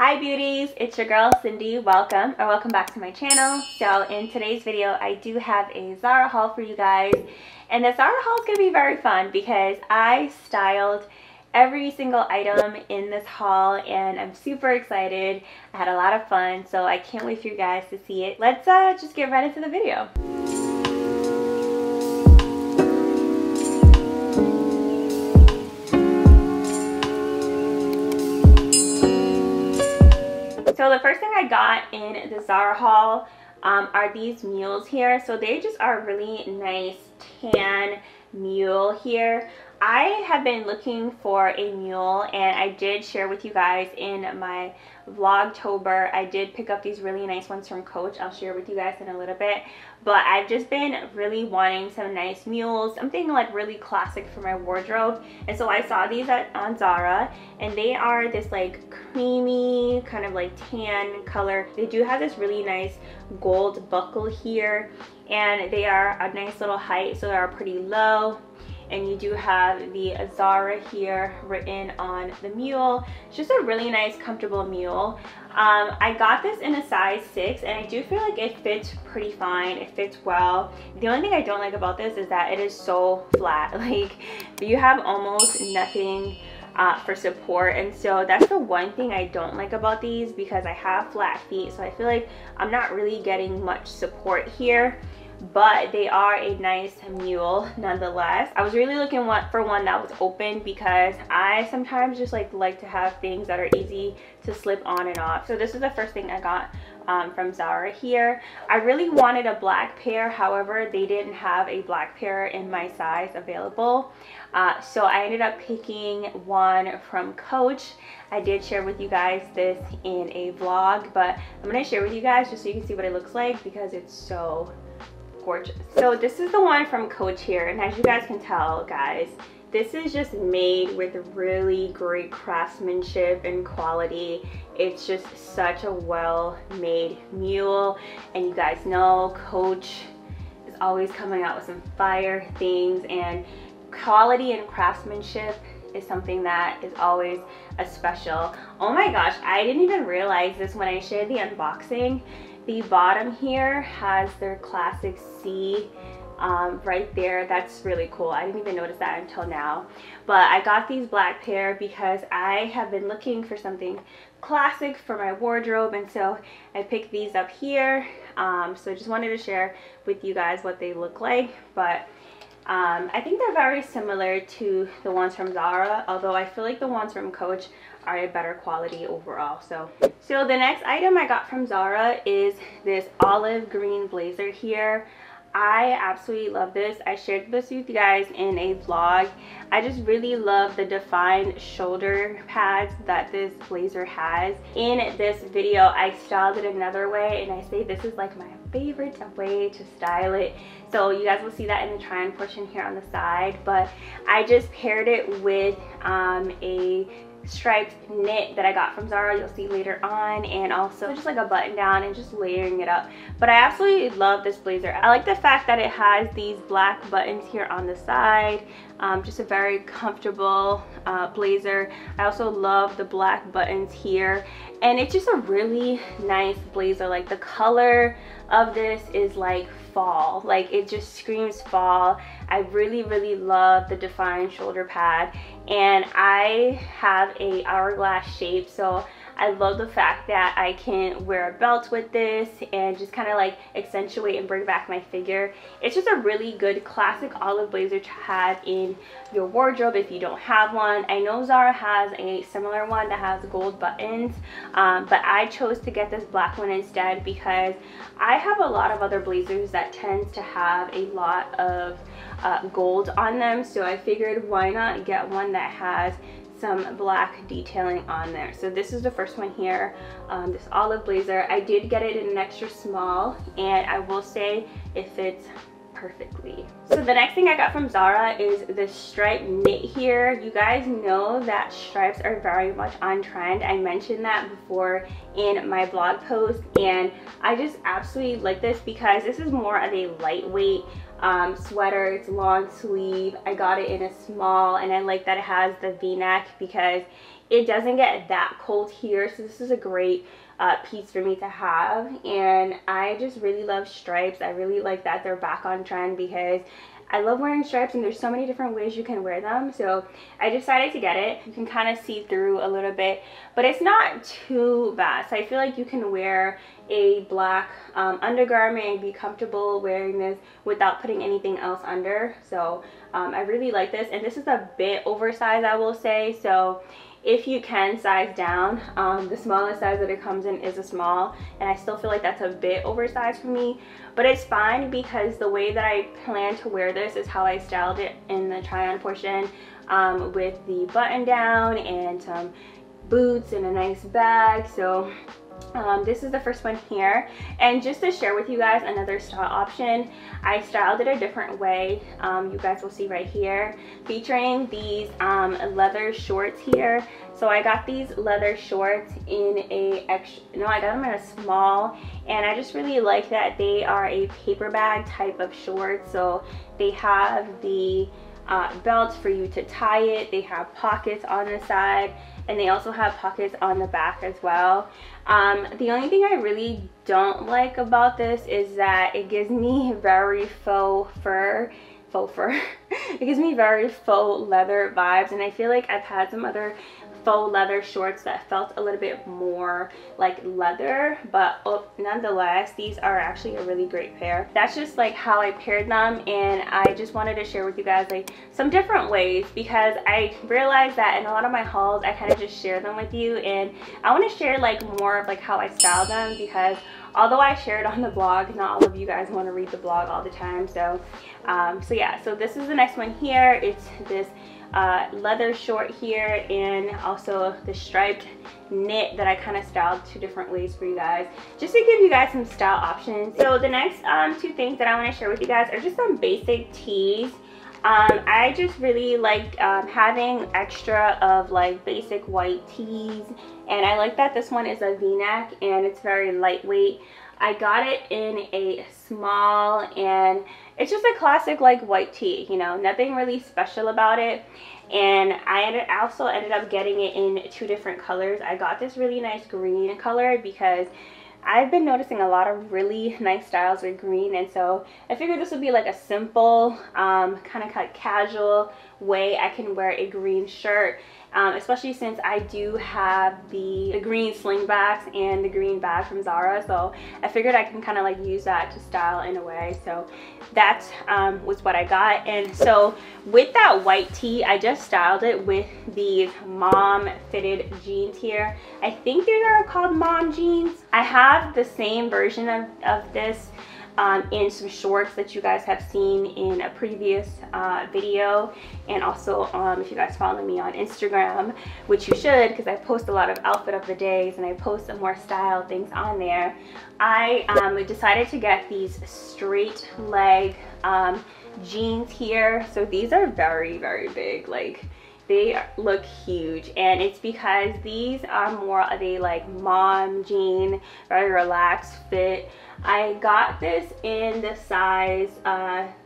Hi beauties, it's your girl Cindy. Welcome back to my channel. So in today's video I do have a Zara haul for you guys, and the Zara haul is gonna be very fun because I styled every single item in this haul and I'm super excited. I had a lot of fun, so I can't wait for you guys to see it. Let's just get right into the video. So the first thing I got in the Zara haul are these mules here. So they just are really nice tan mule here. I have been looking for a mule, and I did share with you guys in my Vlogtober. I did pick up these really nice ones from Coach. I'll share with you guys in a little bit. But I've just been really wanting some nice mules, something like really classic for my wardrobe. And so I saw these on Zara, and they are this like creamy kind of like tan color. They do have this really nice gold buckle here, and they are a nice little height, so they are pretty low. And you do have the Zara here written on the mule. It's just a really nice, comfortable mule. I got this in a size 6, and I do feel like it fits pretty fine. It fits well. The only thing I don't like about this is that it is so flat. Like, you have almost nothing for support, and so that's the one thing I don't like about these, because I have flat feet, so I feel like I'm not really getting much support here. But they are a nice mule nonetheless. I was really looking for one that was open, because I sometimes just like to have things that are easy to slip on and off. So this is the first thing I got from Zara here. I really wanted a black pair, however they didn't have a black pair in my size available, so I ended up picking one from Coach. I did share with you guys this in a vlog, but I'm going to share with you guys just so you can see what it looks like, because it's so gorgeous. So this is the one from Coach here, and as you guys can tell, guys, this is just made with really great craftsmanship and quality. It's just such a well-made mule, and you guys know Coach is always coming out with some fire things, and quality and craftsmanship is something that is always a special. Oh my gosh, I didn't even realize this when I shared the unboxing. The bottom here has their classic C right there. That's really cool. I didn't even notice that until now. But I got these black pair because I have been looking for something classic for my wardrobe, and so I picked these up here. So I just wanted to share with you guys what they look like. But I think they're very similar to the ones from Zara, although I feel like the ones from Coach are a better quality overall. So the next item I got from Zara is this olive green blazer here. I absolutely love this. I shared this with you guys in a vlog. I just really love the defined shoulder pads that this blazer has. In this video, I styled it another way, and I say this is like my favorite way to style it. So you guys will see that in the try-on portion here on the side. But I just paired it with a striped knit that I got from Zara, you'll see later on, and also just like a button down and just layering it up. But I absolutely love this blazer. I like the fact that it has these black buttons here on the side. Just a very comfortable blazer. I also love the black buttons here, and it's just a really nice blazer. Like, the color of this is like fall, like it just screams fall. I really love the defined shoulder pad, and I have a hourglass shape, so I love the fact that I can wear a belt with this and just kind of like accentuate and bring back my figure. It's just a really good classic olive blazer to have in your wardrobe if you don't have one. I know Zara has a similar one that has gold buttons, but I chose to get this black one instead because I have a lot of other blazers that tends to have a lot of gold on them, so I figured why not get one that has some black detailing on there. So this is the first one here, this olive blazer. I did get it in an extra small, and I will say it fits perfectly. So the next thing I got from Zara is this striped knit here. You guys know that stripes are very much on trend. I mentioned that before in my blog post, and I just absolutely like this because this is more of a lightweight sweater. It's long sleeve. I got it in a small, and I like that it has the v-neck because it doesn't get that cold here, so this is a great piece for me to have. And I just really love stripes. I really like that they're back on trend because I love wearing stripes and there's so many different ways you can wear them. So I decided to get it. You can kind of see through a little bit, but it's not too bad. So I feel like you can wear a black undergarment and be comfortable wearing this without putting anything else under. So I really like this, and this is a bit oversized, I will say. So if you can size down, the smallest size that it comes in is a small, and I still feel like that's a bit oversized for me, but it's fine because the way that I plan to wear this is how I styled it in the try on portion, with the button down and some boots and a nice bag. So this is the first one here, and just to share with you guys another style option, I styled it a different way. You guys will see right here, featuring these leather shorts here. So I got these leather shorts in I got them in a small, and I just really like that they are a paper bag type of shorts. So they have the belts for you to tie it, they have pockets on the side, and they also have pockets on the back as well. The only thing I really don't like about this is that it gives me very faux fur. It gives me very faux leather vibes, and I feel like I've had some other faux leather shorts that felt a little bit more like leather, but nonetheless these are actually a really great pair. That's just like how I paired them, and I just wanted to share with you guys like some different ways, because I realized that in a lot of my hauls I kind of just share them with you, and I want to share like more of like how I style them, because although I share it on the blog, not all of you guys want to read the blog all the time. So yeah, so this is the next one here. It's this leather short here, and also the striped knit that I kind of styled two different ways for you guys, just to give you guys some style options. So the next two things that I want to share with you guys are just some basic tees. I just really like having extra of like basic white tees, and I like that this one is a v-neck and it's very lightweight. I got it in a small, and it's just a classic like white tee, you know, nothing really special about it. And I also ended up getting it in two different colors. I got this really nice green color because I've been noticing a lot of really nice styles with green, and so I figured this would be like a simple kind of casual way I can wear a green shirt, especially since I do have the green slingbacks and the green bag from Zara. So I figured I can kind of like use that to style in a way. So that was what I got. And so with that white tee, I just styled it with these mom fitted jeans here. I think these are called mom jeans. I have the same version of this in some shorts that you guys have seen in a previous video, and also if you guys follow me on Instagram, which you should, because I post a lot of outfit of the days and I post some more style things on there. I decided to get these straight leg jeans here. So these are very, very big, like they look huge, and it's because these are more of a like mom jean, very relaxed fit. I got this in the size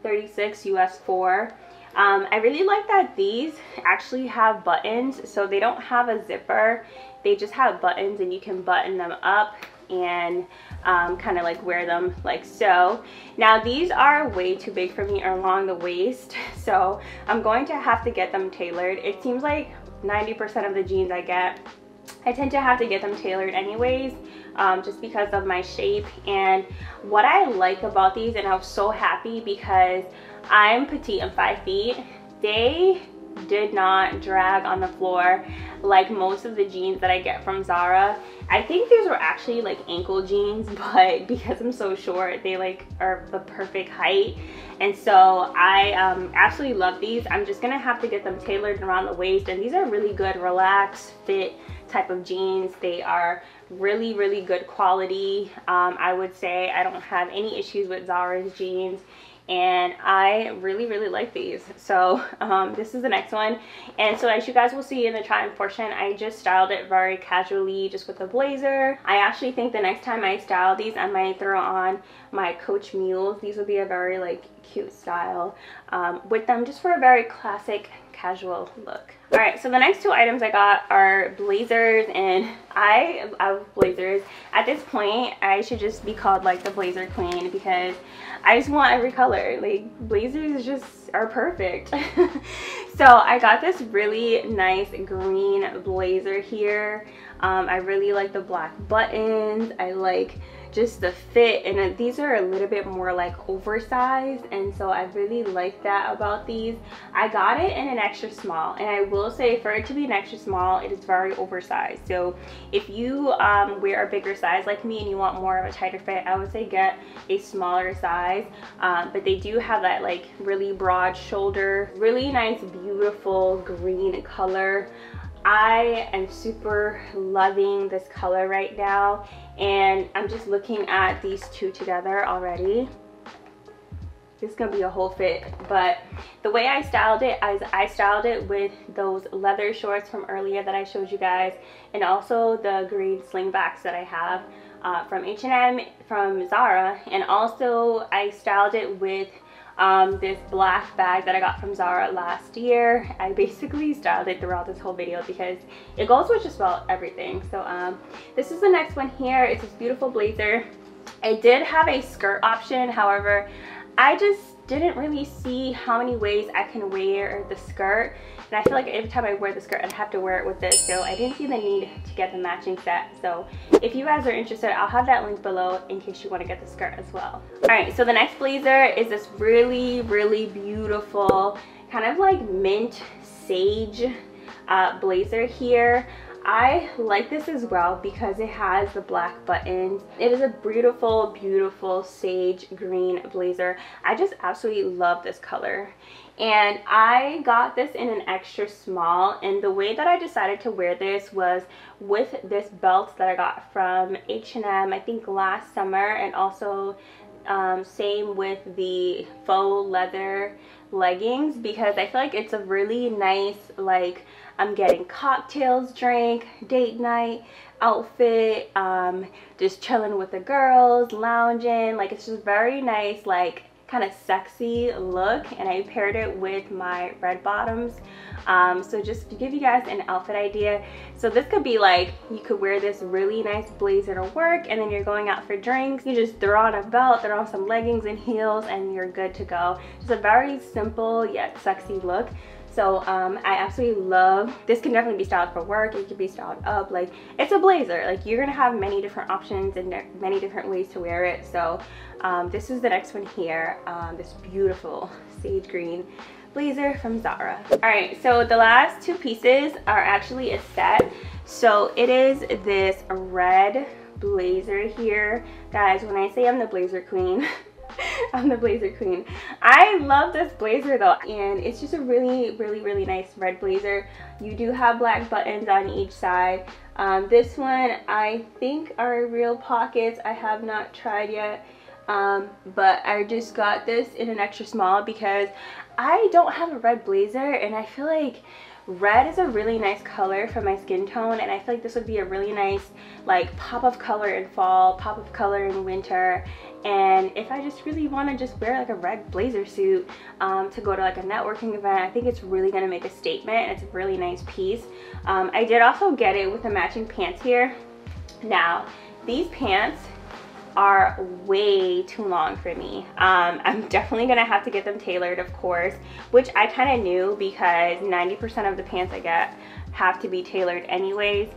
36 US 4. I really like that these actually have buttons, so they don't have a zipper, they just have buttons, and you can button them up and kind of like wear them like so. Now these are way too big for me along the waist, so I'm going to have to get them tailored. It seems like 90% of the jeans I get, I tend to have to get them tailored anyways, just because of my shape. And what I like about these, and I was so happy because I'm petite and 5 feet, they did not drag on the floor like most of the jeans that I get from Zara. I think these were actually like ankle jeans, but because I'm so short, they like are the perfect height. And so I absolutely love these. I'm just gonna have to get them tailored around the waist, and these are really good relaxed fit type of jeans. They are really, really good quality. I would say I don't have any issues with Zara's jeans, and I really, really like these. So this is the next one. And so as you guys will see in the try on portion, I just styled it very casually, just with a blazer. I actually think the next time I style these, I might throw on my Coach Mules. These would be a very like cute style with them, just for a very classic casual look. All right, so the next two items I got are blazers, and I love blazers. At this point, I should just be called like the blazer queen because I just want every color. Like, blazers just are perfect. So I got this really nice green blazer here. I really like the black buttons. I like just the fit, and these are a little bit more like oversized, and so I really like that about these. I got it in an extra small, and I will say for it to be an extra small, it is very oversized. So if you wear a bigger size like me and you want more of a tighter fit, I would say get a smaller size. But they do have that like really broad shoulder, really nice beautiful green color. I am super loving this color right now, and I'm just looking at these two together already. This is gonna be a whole fit, but the way I styled it is I styled it with those leather shorts from earlier that I showed you guys, and also the green slingbacks that I have from H&M, from Zara, and also I styled it with this black bag that I got from Zara last year. I basically styled it throughout this whole video because it goes with just about everything. So this is the next one here. It's this beautiful blazer. I did have a skirt option, however I just didn't really see how many ways I can wear the skirt, and I feel like every time I wear the skirt I'd have to wear it with this, so I didn't see the need to get the matching set. So if you guys are interested, I'll have that link below in case you want to get the skirt as well. Alright, so the next blazer is this really beautiful kind of like mint sage blazer here. I like this as well because it has the black buttons. It is a beautiful sage green blazer. I just absolutely love this color, and I got this in an extra small, and the way that I decided to wear this was with this belt that I got from H&M I think last summer, and also same with the faux leather leggings, because I feel like it's a really nice, like, I'm getting cocktails drink, date night outfit, just chilling with the girls, lounging. Like, it's just very nice, like kind of sexy look, and I paired it with my red bottoms. So just to give you guys an outfit idea, so this could be like, you could wear this really nice blazer to work, and then you're going out for drinks, you just throw on a belt, throw on some leggings and heels, and you're good to go. Just a very simple yet sexy look. So I absolutely love this. Can definitely be styled for work. It could be styled up. Like, it's a blazer. Like, you're gonna have many different options and many different ways to wear it. So this is the next one here. This beautiful sage green blazer from Zara. All right, so the last two pieces are actually a set. So it is this red blazer here. Guys, when I say I'm the blazer queen, I'm the blazer queen. I love this blazer though, and it's just a really nice red blazer. You do have black buttons on each side. This one I think are real pockets. I have not tried yet, but I just got this in an extra small because I don't have a red blazer, and I feel like red is a really nice color for my skin tone, and I feel like this would be a really nice like pop of color in fall, pop of color in winter. And if I just really want to just wear like a red blazer suit to go to like a networking event, I think it's really going to make a statement, and it's a really nice piece. I did also get it with the matching pants here. Now, these pants are way too long for me. I'm definitely gonna have to get them tailored, of course, which I kind of knew because 90% of the pants I get have to be tailored anyways.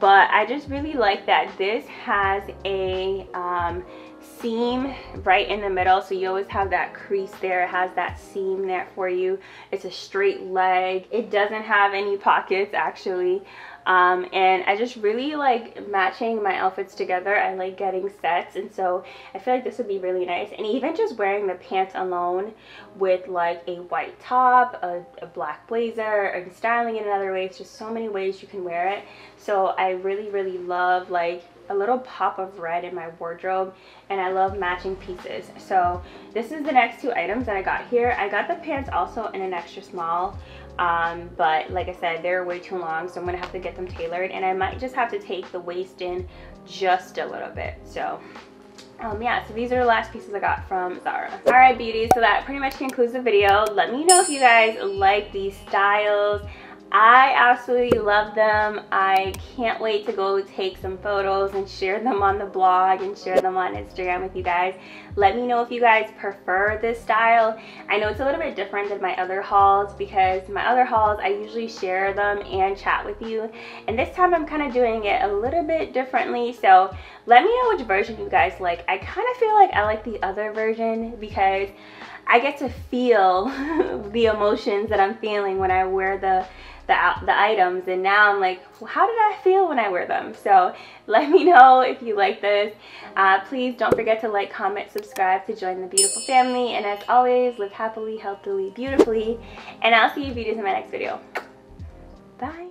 But I just really like that this has a seam right in the middle, so you always have that crease there. It has that seam there for you. It's a straight leg. It doesn't have any pockets actually. And I just really like matching my outfits together. I like getting sets, and so I feel like this would be really nice. And even just wearing the pants alone with like a white top, a black blazer, and styling it another way, it's just so many ways you can wear it. So I really love like a little pop of red in my wardrobe, and I love matching pieces. So this is the next two items that I got here. I got the pants also in an extra small, but like I said, they're way too long, so I'm gonna have to get them tailored, and I might just have to take the waist in just a little bit. So Yeah, so these are the last pieces I got from Zara. Alright beauties, so that pretty much concludes the video. Let me know if you guys like these styles. I absolutely love them. I can't wait to go take some photos and share them on the blog and share them on Instagram with you guys. Let me know if you guys prefer this style. I know it's a little bit different than my other hauls because my other hauls I usually share them and chat with you, and this time I'm kind of doing it a little bit differently. So let me know which version you guys like. I kind of feel like I like the other version because I get to feel the emotions that I'm feeling when I wear the items, and now I'm like, well, how did I feel when I wear them? So let me know if you like this. Please don't forget to like, comment, subscribe to join the beautiful family, and as always, live happily, healthily, beautifully, and I'll see you beauties in my next video. Bye.